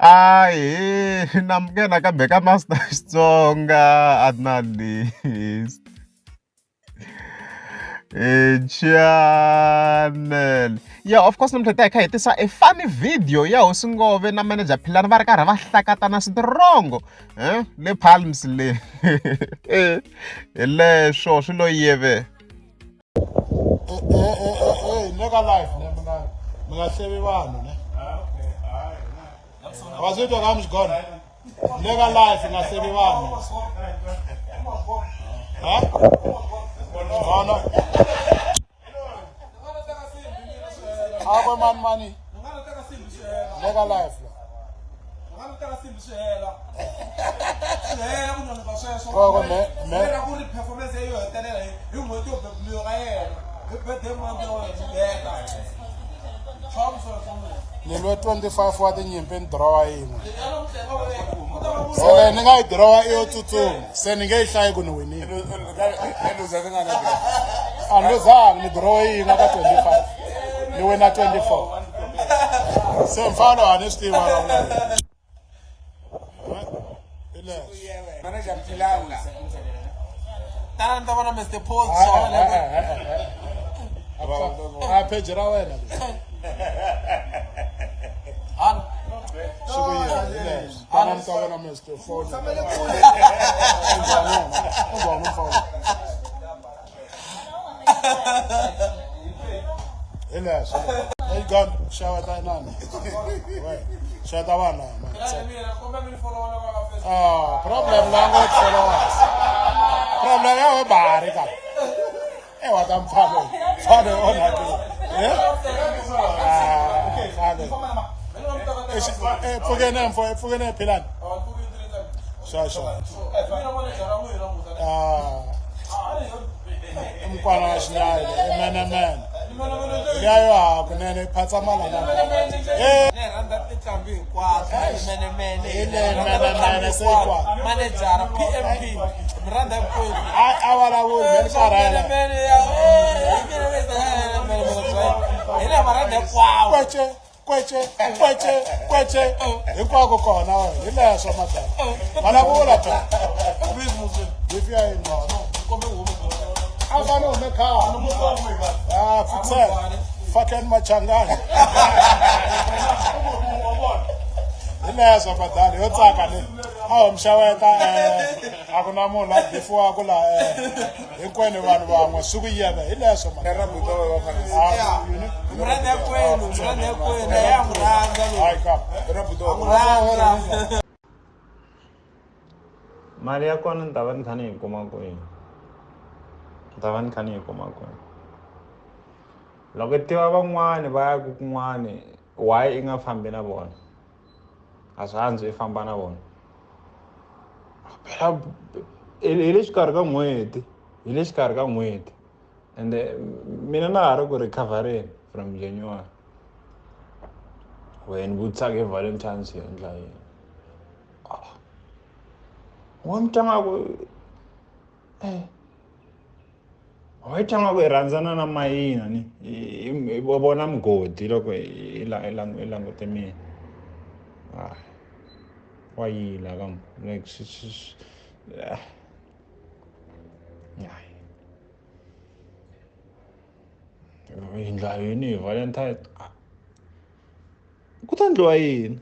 namukela kambe ka Master Xitsonga analyst channel. Yeah, of course namhlanje hi kha hi tisa a funny video ya Hosi Ngove na manager Philani va ri karhi va hlakatana strong le Palms le hi leswo swi lo yeve. Neka live ne mi nga hlevi vanhu ne abazitwa kami sigona neka live nga hlevi vanhu ha ngona abo mani neka live nilwe 25 wa tinyimpi ni dirowa yin'we se ni nga yi dirowa iyo tsutsuma se ni nge yi hlayi ku ni winile a ni luzanga ni dirowa yin'we ka 25 ni wina 24 se mfana wa ni swi tiva manager Philani tana ni ta vona Mr Paul a pheji ra wena tana ni ta vona Mr Paul Elias, hey God, shower that nani. Shower that one now. Problem lang with followers. Problem lang with barika. Eh, what I'm father. Father on that. Yeah. Father. Forget Philani. Sure. Mkwana shinai, man. Yeah, kunene phatsa mala na. randa titambi hinkwaswo Mene sekwa. manager PMP miranda hinkwerhu Awala wo meni parala. hina maranda hinkwawo Kweche. Hinkwako kona we. Hi leswo matala. Vulavula ta. If you are in no. Afana umekhala. Futsal. Fucking machangana. Ileswo badali yotsaka le. Awu mshaweta akuna munhu la before akula hinkwenu vanhu van'we suku yeve ileswo miranda hinkwerhu ya muranga Mali ya kona ni ta va ni kha ni yi kuma kwini? Ni ta va ni kha ni yi kuma kwini? Loko tiva van'wani va ya ku kun'wani why i nga fambi na vona? A swi antswi i famba na vona. Phela hi le xikarhi ka n'hweti. Ende mina na ha ri ku recovery from January. Wena vutsaka hi Valentine's hi endla yini? Wa mi tlanga ku wa yi tlanga ku hi rhandzana na mayina ni hi vona mugodi loko hi langute mina. Wa yila ka like hi endla yini hi Valentine? Ku ta endliwa yini?